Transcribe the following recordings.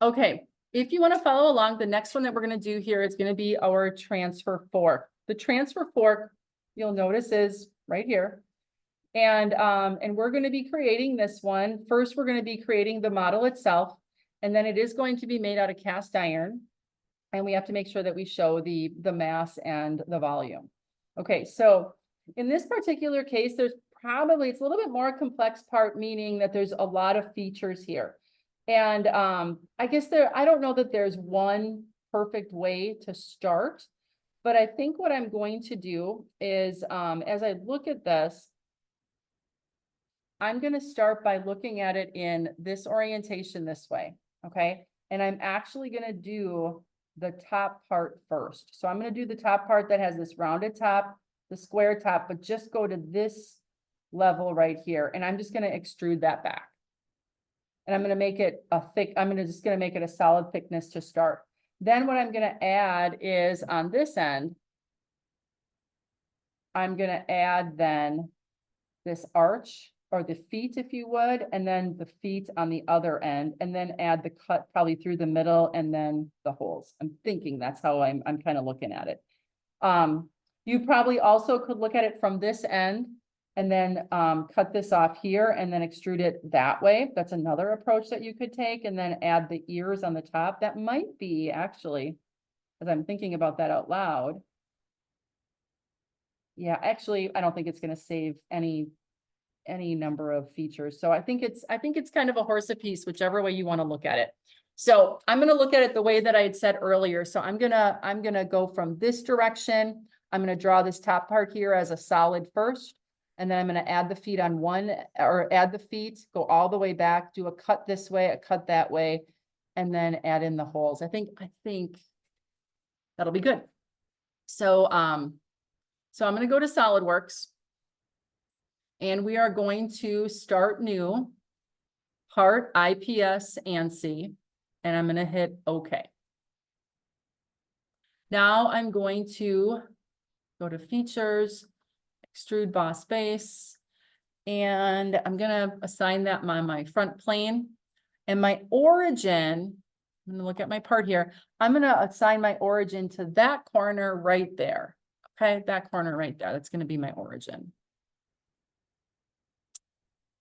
Okay, if you want to follow along, the next one that we're going to do here is going to be our transfer fork. The transfer fork, you'll notice, is right here. And we're going to be creating this one. First, we're going to be creating the model itself, and then it is going to be made out of cast iron. And we have to make sure that we show the mass and the volume. Okay, so in this particular case, it's a little bit more complex part, meaning that there's a lot of features here. And I guess I don't know that there's one perfect way to start, but I think what I'm going to do is, as I look at this, I'm going to start by looking at it in this orientation this way, okay? And I'm actually going to do the top part first. So I'm going to do the top part that has this rounded top, the square top, but just go to this level right here. And I'm just going to extrude that back. And I'm going to make it just going to make it a solid thickness to start. Then what I'm going to add is on this end, I'm going to add then this arch, or the feet, if you would, and then the feet on the other end, and then add the cut probably through the middle and then the holes. I'm thinking that's how I'm kind of looking at it. You probably also could look at it from this end and then cut this off here and then extrude it that way. That's another approach that you could take, and then add the ears on the top. That might be actually, as I'm thinking about that out loud. Yeah, actually, I don't think it's going to save any number of features. So I think it's kind of a horse apiece, whichever way you want to look at it. So I'm going to look at it the way that I had said earlier. So I'm going to go from this direction. I'm going to draw this top part here as a solid first, and then I'm going to add the feet on one, or add the feet, go all the way back, do a cut this way, a cut that way, and then add in the holes. I think that'll be good. So I'm going to go to SolidWorks. And we are going to start new, part IPS ANSI, and I'm going to hit OK. Now I'm going to go to features, extrude boss base, and I'm going to assign that my front plane. And my origin, I'm going to look at my part here. I'm going to assign my origin to that corner right there. Okay, that corner right there. That's going to be my origin.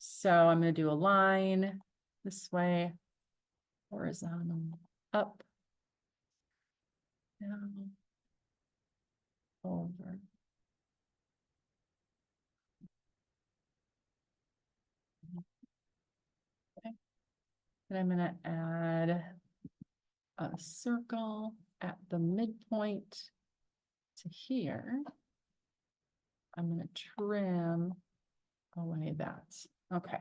So I'm going to do a line this way, horizontal, up, down, over. Okay. And I'm going to add a circle at the midpoint to here. I'm going to trim away that. Okay.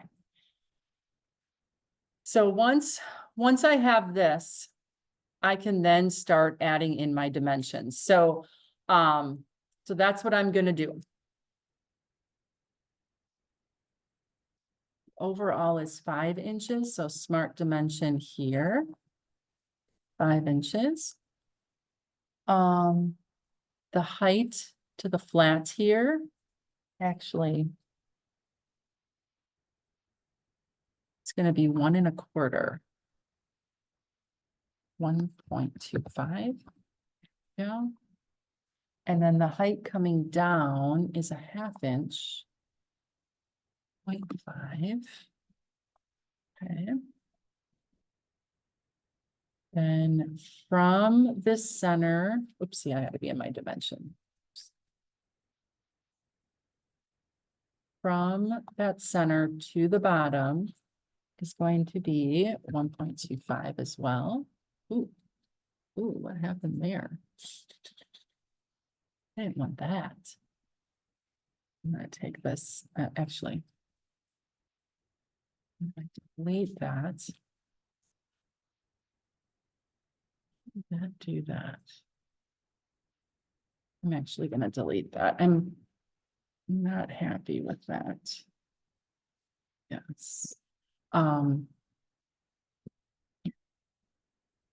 So once I have this, I can then start adding in my dimensions. So that's what I'm going to do. Overall is 5 inches. So smart dimension here, 5 inches. The height to the flat here, actually, it's going to be 1 1/4. 1.25. Yeah. And then the height coming down is a 1/2 inch. 0.5. Okay. Then from this center, oopsie, I had to be in my dimension. From that center to the bottom is going to be 1.25 as well. Ooh, what happened there? I didn't want that. I'm going to take this, actually. I'm going to delete that. Do that. I'm actually going to delete that. I'm not happy with that. Yes.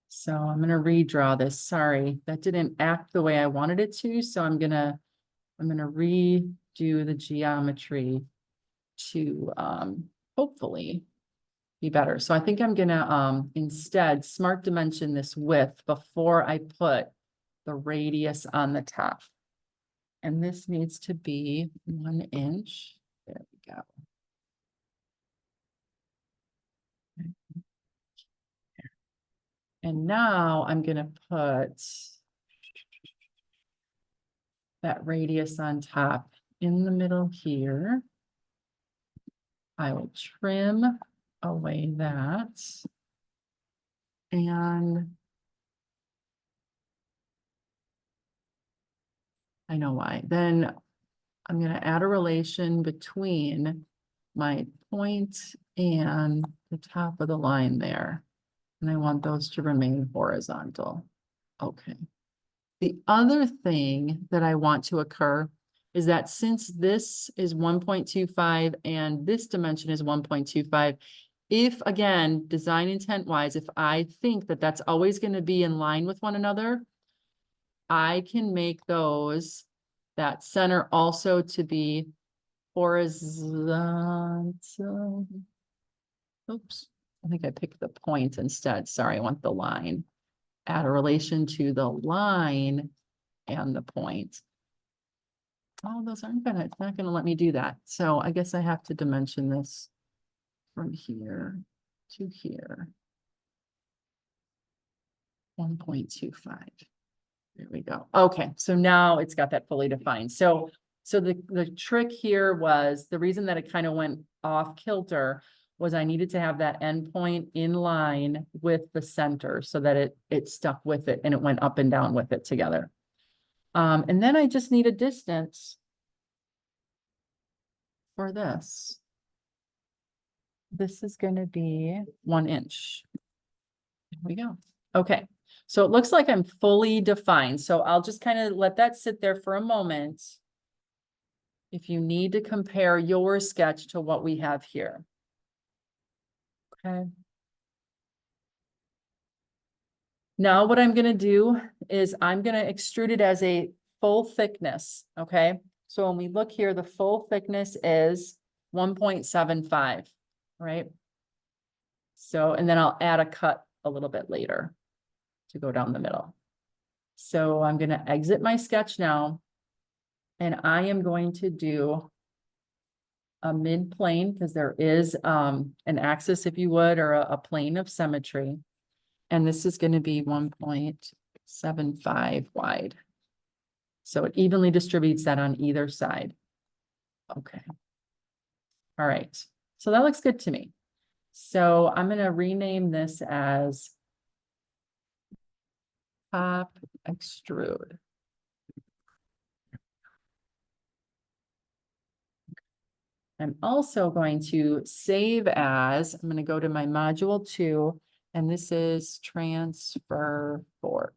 So I'm going to redraw this. Sorry, that didn't act the way I wanted it to. So I'm going to redo the geometry to hopefully be better. So I think I'm gonna, instead smart dimension this width before I put the radius on the top. And this needs to be 1 inch. There we go. And now I'm gonna put that radius on top in the middle here. I will trim away that. And I know why. Then I'm gonna add a relation between my point and the top of the line there. And I want those to remain horizontal. Okay. The other thing that I want to occur is that since this is 1.25 and this dimension is 1.25, if again, design intent wise, if I think that that's always going to be in line with one another, I can make those, that center also to be horizontal. Oops, I think I picked the point instead. Sorry, I want the line. Add a relation to the line and the point. Oh, those aren't gonna, it's not gonna let me do that. So I guess I have to dimension this from here to here. 1.25. There we go. Okay, so now it's got that fully defined. So the trick here was, the reason that it kind of went off kilter was I needed to have that endpoint in line with the center so that it stuck with it and it went up and down with it together. And then I just need a distance for this. This is going to be 1 inch. There we go. Okay, so it looks like I'm fully defined. So I'll just kind of let that sit there for a moment. If you need to compare your sketch to what we have here. Okay. Now what I'm going to do is I'm going to extrude it as a full thickness. Okay. So when we look here, the full thickness is 1.75, right? So, and then I'll add a cut a little bit later to go down the middle. So I'm going to exit my sketch now, and I am going to do a mid plane because there is an axis, if you would, or a plane of symmetry. And this is going to be 1.75 wide. So it evenly distributes that on either side. Okay. All right. So that looks good to me. So I'm going to rename this as top extrude. I'm also going to save as, I'm going to go to my module 2, and this is transfer fork.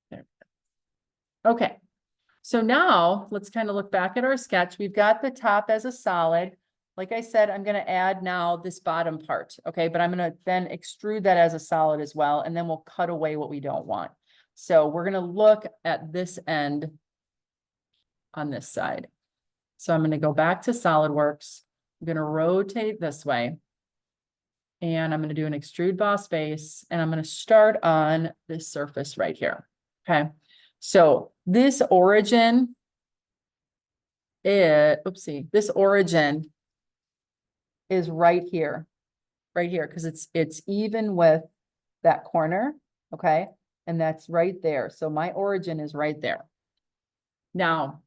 There. Okay, so now let's kind of look back at our sketch. We've got the top as a solid. Like I said, I'm going to add now this bottom part, okay? But I'm going to then extrude that as a solid as well, and then we'll cut away what we don't want. So we're going to look at this end on this side. So I'm going to go back to SolidWorks. I'm going to rotate this way. And I'm going to do an extrude boss base, and I'm going to start on this surface right here. Okay. So this origin this origin is right here, because it's even with that corner. Okay. And that's right there. So my origin is right there. Now,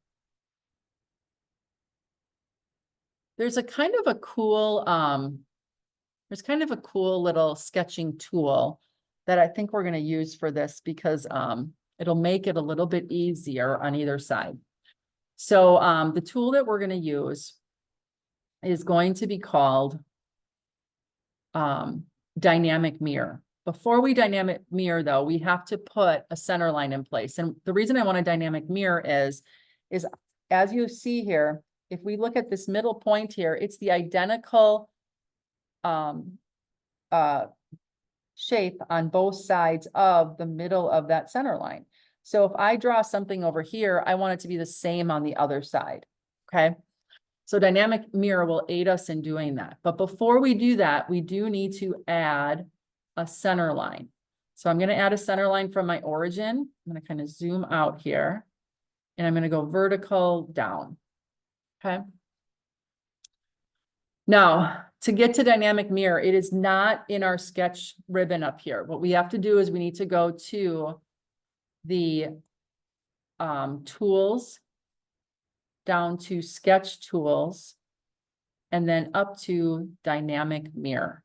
there's kind of a cool little sketching tool that I think we're going to use for this because it'll make it a little bit easier on either side. So the tool that we're going to use is going to be called dynamic mirror. Before we dynamic mirror, though, we have to put a center line in place. And the reason I want a dynamic mirror is as you see here, if we look at this middle point here, it's the identical shape on both sides of the middle of that center line. So if I draw something over here, I want it to be the same on the other side. Okay. So dynamic mirror will aid us in doing that. But before we do that, we do need to add a center line. So I'm going to add a center line from my origin. I'm going to kind of zoom out here and I'm going to go vertical down. Okay. Now, to get to dynamic mirror, it is not in our sketch ribbon up here. What we have to do is we need to go to the tools, down to sketch tools, and then up to dynamic mirror.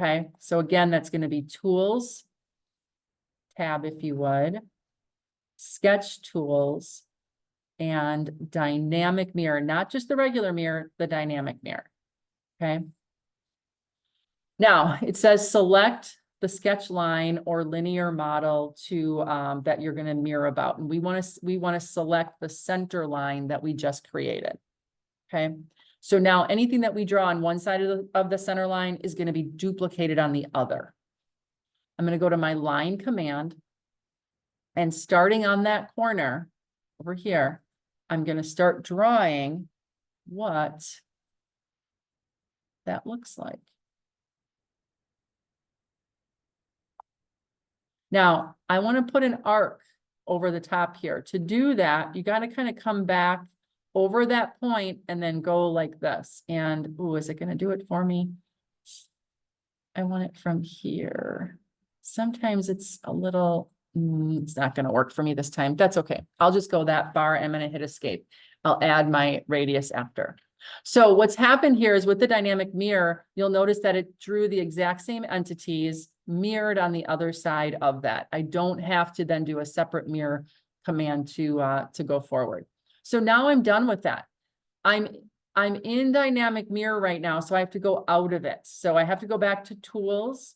Okay, so again, that's going to be tools, tab if you would, sketch tools, and dynamic mirror, not just the regular mirror, the dynamic mirror. Okay. Now it says select the sketch line or linear model to that you're going to mirror about. And we want to select the center line that we just created. Okay. So now anything that we draw on one side of the center line is going to be duplicated on the other. I'm going to go to my line command and starting on that corner over here, I'm going to start drawing what that looks like. Now, I want to put an arc over the top here. To do that, you got to kind of come back over that point and then go like this. And, ooh, is it going to do it for me? I want it from here. Sometimes it's a little, it's not going to work for me this time. That's okay. I'll just go that far. I'm going to hit escape. I'll add my radius after. So what's happened here is with the dynamic mirror, you'll notice that it drew the exact same entities mirrored on the other side of that. I don't have to then do a separate mirror command to go forward. So now I'm done with that. I'm in dynamic mirror right now, so I have to go out of it. So I have to go back to tools,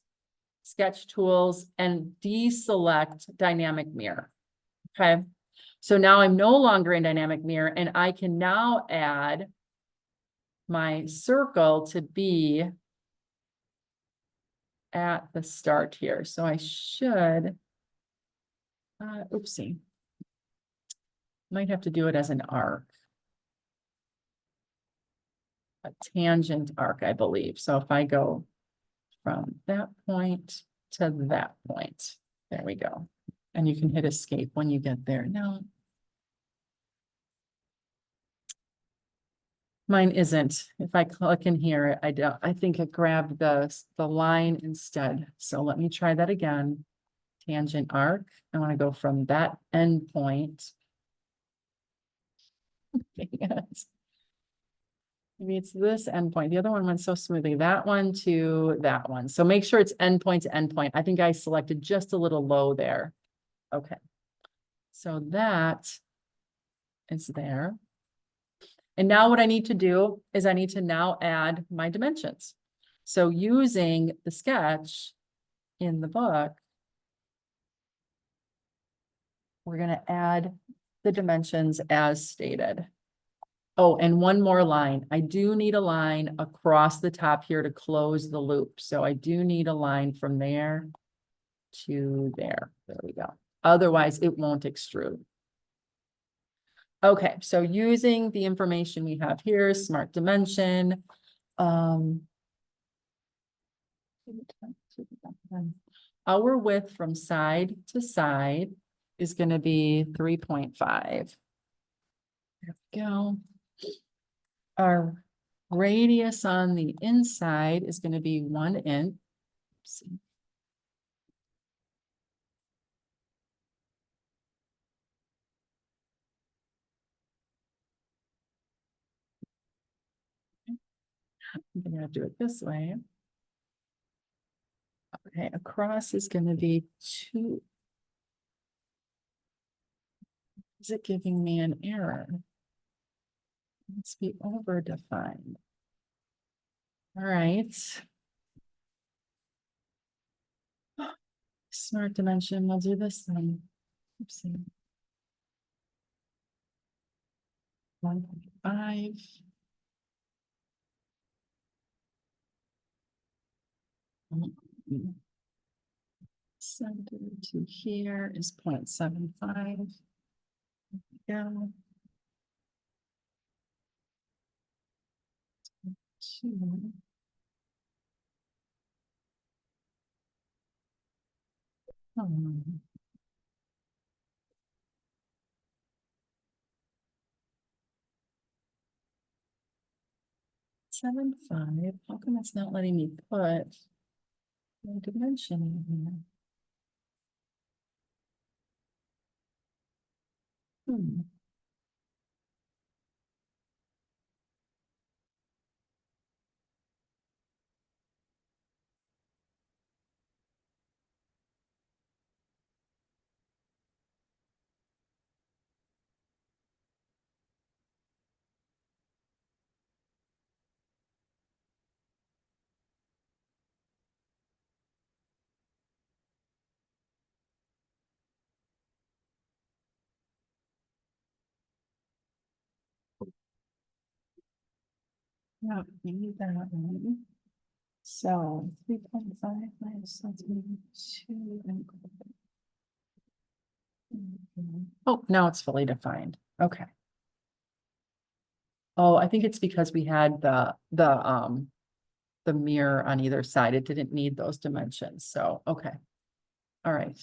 sketch tools, and deselect dynamic mirror. Okay. So now I'm no longer in dynamic mirror and I can now add my circle to be at the start here. So I should, oopsie, might have to do it as an arc. A tangent arc, I believe. So if I go from that point to that point, there we go. And you can hit escape when you get there. No. Mine isn't. If I click in here, I think it grabbed the line instead. So let me try that again. Tangent arc. I want to go from that end point. Maybe it's this endpoint. The other one went so smoothly. That one to that one. So make sure it's endpoint to endpoint. I think I selected just a little low there. Okay. So that is there. And now what I need to do is I need to now add my dimensions. So using the sketch in the book, we're going to add the dimensions as stated. Oh, and one more line. I do need a line across the top here to close the loop. So I do need a line from there to there. There we go. Otherwise, it won't extrude. Okay, so using the information we have here, smart dimension. Our width from side to side is going to be 3.5. There we go. Our radius on the inside is going to be 1 inch. Let's see. I'm going to do it this way. Okay, across is going to be 2. Is it giving me an error? Let's be over-defined. All right. Smart dimension, we'll do this then. Oopsie. 1.5. Center to here is 0.75. Yeah. 2. um, 7, 5. How come it's not letting me put the dimension in here? Hmm. Yeah, we need that one. So 3.5 minus 2 and. Oh, now it's fully defined. Okay. Oh, I think it's because we had the mirror on either side. It didn't need those dimensions. So, okay. All right.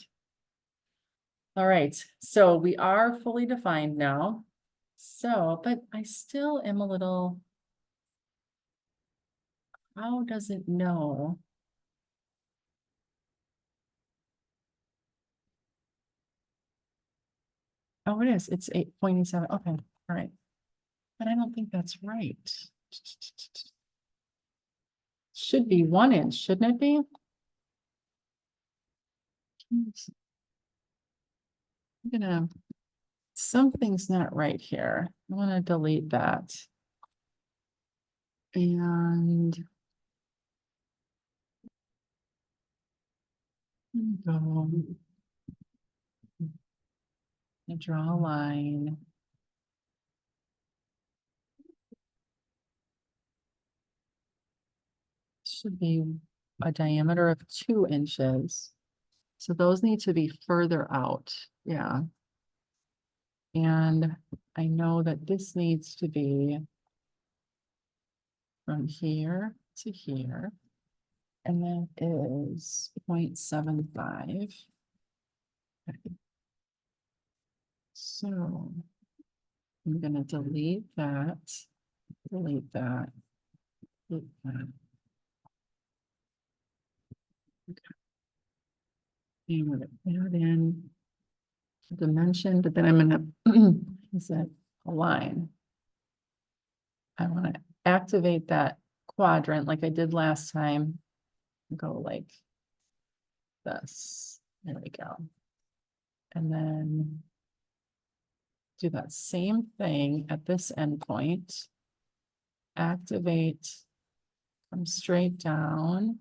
All right. So we are fully defined now. So, but I still am a little. How does it know? Oh, it is. It's 8.87. Okay. All right. But I don't think that's right. Should be 1 inch, shouldn't it be? I'm gonna, something's not right here. I want to delete that. And go. And draw a line. Should be a diameter of 2 inches. So those need to be further out. Yeah. And I know that this needs to be from here to here. And that is 0.75. Okay. So I'm gonna delete that, delete that, delete that. Okay. And I'm gonna add in a dimension, but then I'm gonna is that a line? I want to activate that quadrant like I did last time. Go like this. There we go. And then do that same thing at this endpoint. Activate, come straight down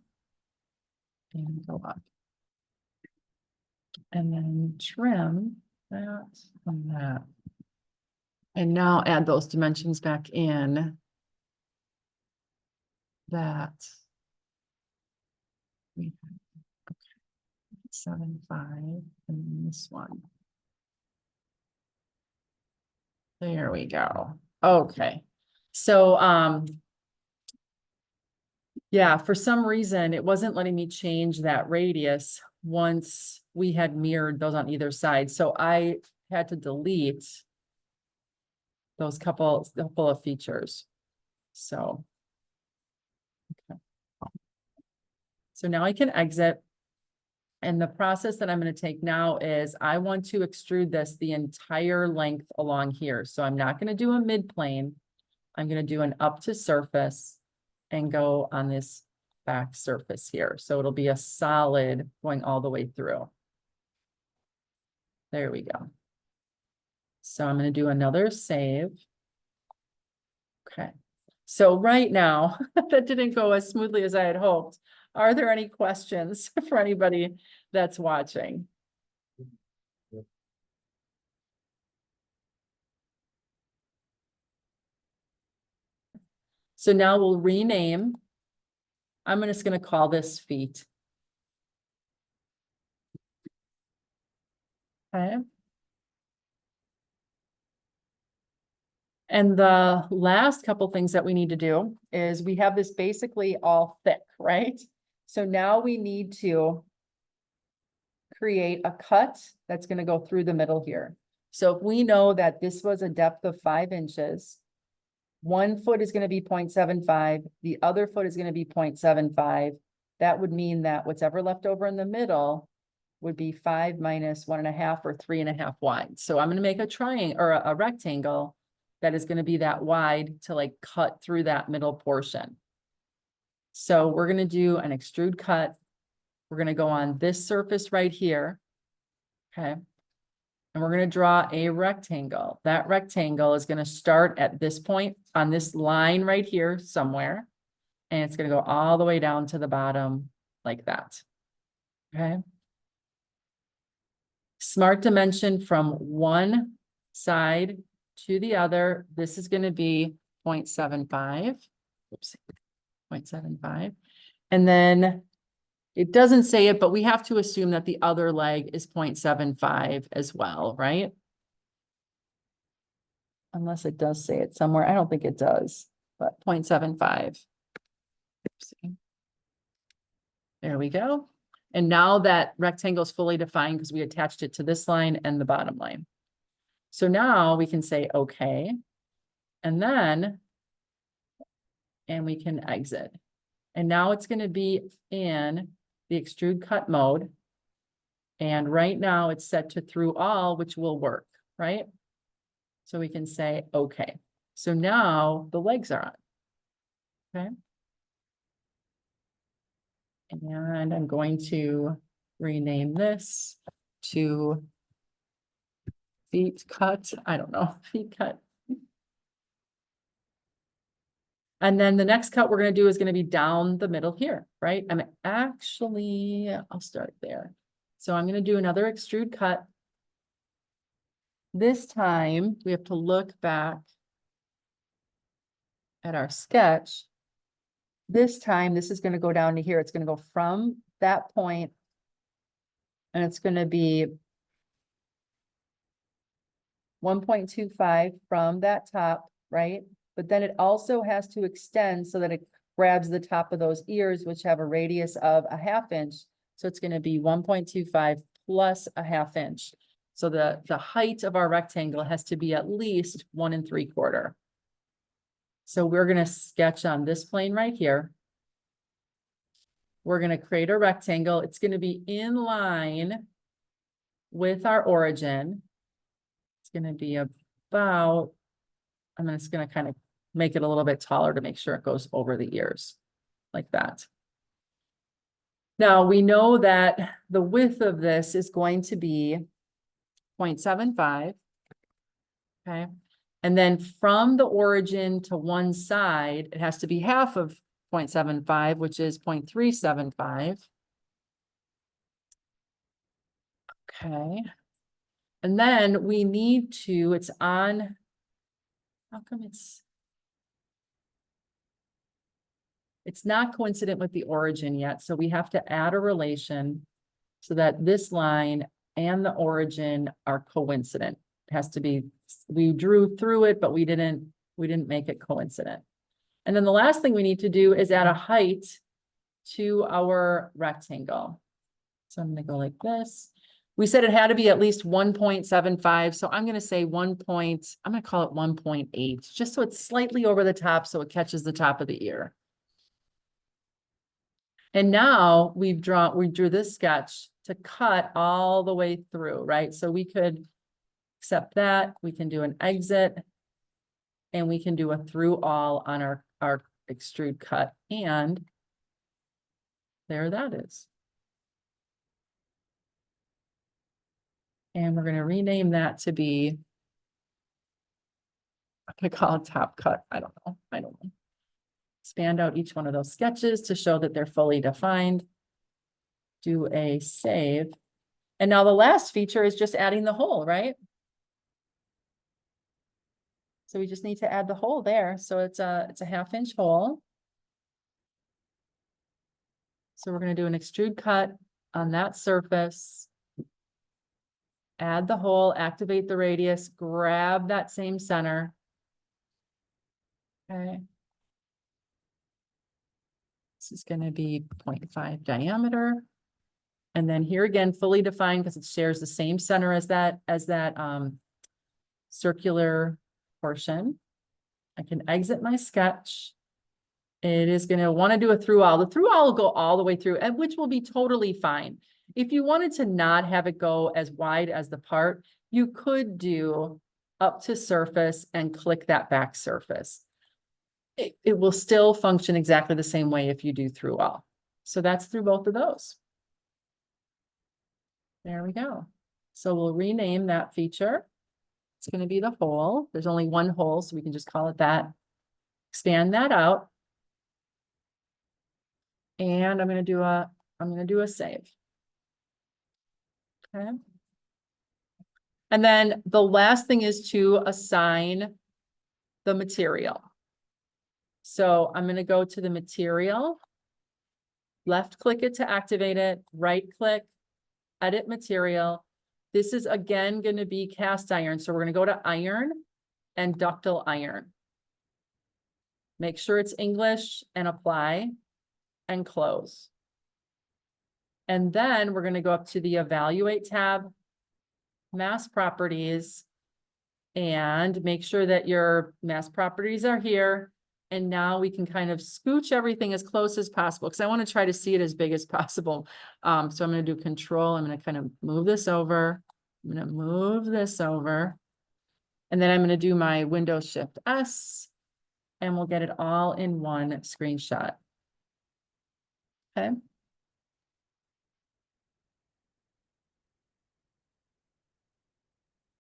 and go up. And then trim that and that. And now add those dimensions back in. That we have 7.5 and then this one. There we go. Okay. So, yeah, for some reason, it wasn't letting me change that radius once we had mirrored those on either side. So I had to delete those couple of features. So. Okay. So now I can exit. And the process that I'm going to take now is I want to extrude this the entire length along here. So I'm not going to do a mid plane. I'm going to do an up to surface and go on this back surface here. So it'll be a solid going all the way through. There we go. So I'm going to do another save. Okay. So right now, that didn't go as smoothly as I had hoped. Are there any questions for anybody that's watching? So now we'll rename. I'm just going to call this feet. Okay. And the last couple things that we need to do is we have this basically all thick, right? So now we need to create a cut that's gonna go through the middle here. So if we know that this was a depth of 5 inches, 1 foot is gonna be 0.75, the other foot is gonna be 0.75. That would mean that what's ever left over in the middle would be 5 minus 1.5 or 3.5 wide. So I'm gonna make a triangle or a rectangle that is gonna be that wide to like cut through that middle portion. So we're gonna do an extrude cut. We're gonna go on this surface right here. Okay. And we're gonna draw a rectangle. That rectangle is gonna start at this point on this line right here somewhere. And it's gonna go all the way down to the bottom like that. Okay. Smart dimension from one side to the other. This is gonna be 0.75. Oops, 0.75. And then it doesn't say it, but we have to assume that the other leg is 0.75 as well, right? Unless it does say it somewhere. I don't think it does, but 0.75. Oopsie. There we go. And now that rectangle is fully defined because we attached it to this line and the bottom line. So now we can say, okay. And then, and we can exit. And now it's going to be in the extrude cut mode. And right now it's set to through all, which will work, right? So we can say, okay. So now the legs are on, okay? And I'm going to rename this to feet cut. I don't know, feet cut. And then the next cut we're going to do is going to be down the middle here, right? I'll start there. So I'm going to do another extrude cut. This time we have to look back at our sketch. This time, this is going to go down to here. It's going to go from that point, and it's going to be 1.25 from that top, right? But then it also has to extend so that it grabs the top of those ears, which have a radius of 1/2 inch. So it's going to be 1.25 plus 1/2 inch. So the height of our rectangle has to be at least 1 3/4. So we're going to sketch on this plane right here. We're going to create a rectangle. It's going to be in line with our origin. It's going to be about, I'm just going to kind of make it a little bit taller to make sure it goes over the ears like that. Now we know that the width of this is going to be 0.75. Okay. And then from the origin to one side, it has to be half of 0.75, which is 0.375. Okay. And then we need to, it's on, how come it's not coincident with the origin yet. So we have to add a relation so that this line and the origin are coincident. It has to be, we drew through it, but we didn't make it coincident. And then the last thing we need to do is add a height to our rectangle. So I'm going to go like this. We said it had to be at least 1.75. So I'm going to say I'm going to call it 1.8, just so it's slightly over the top so it catches the top of the ear. And now we drew this sketch to cut all the way through, right? So we could accept that. We can do an exit and we can do a through all on our extrude cut. And there that is. And we're going to rename that to be, I'm going to call it top cut. I don't know. Expand out each one of those sketches to show that they're fully defined. Do a save. And now the last feature is just adding the hole, right? So we just need to add the hole there. So it's a 1/2 inch hole. So we're going to do an extrude cut on that surface. Add the hole, activate the radius, grab that same center. Okay. This is gonna be 0.5 diameter. And then here again, fully defined because it shares the same center as that circular portion. I can exit my sketch. It is gonna wanna do a through all. The through all will go all the way through, and which will be totally fine. If you wanted to not have it go as wide as the part, you could do up to surface and click that back surface. It will still function exactly the same way if you do through all. So that's through both of those. There we go. So we'll rename that feature. It's going to be the hole. There's only one hole, so we can just call it that. Expand that out. And I'm going to do a save. Okay. And then the last thing is to assign the material. So I'm going to go to the material, left click it to activate it, right click, edit material. This is again going to be cast iron. So we're going to go to iron and ductile iron. Make sure it's English and apply and close. And then we're going to go up to the evaluate tab, mass properties, and make sure that your mass properties are here. And now we can kind of scooch everything as close as possible because I want to try to see it as big as possible. So I'm going to do control. I'm going to kind of move this over. I'm going to move this over. And then I'm going to do my Windows Shift S and we'll get it all in one screenshot. Okay.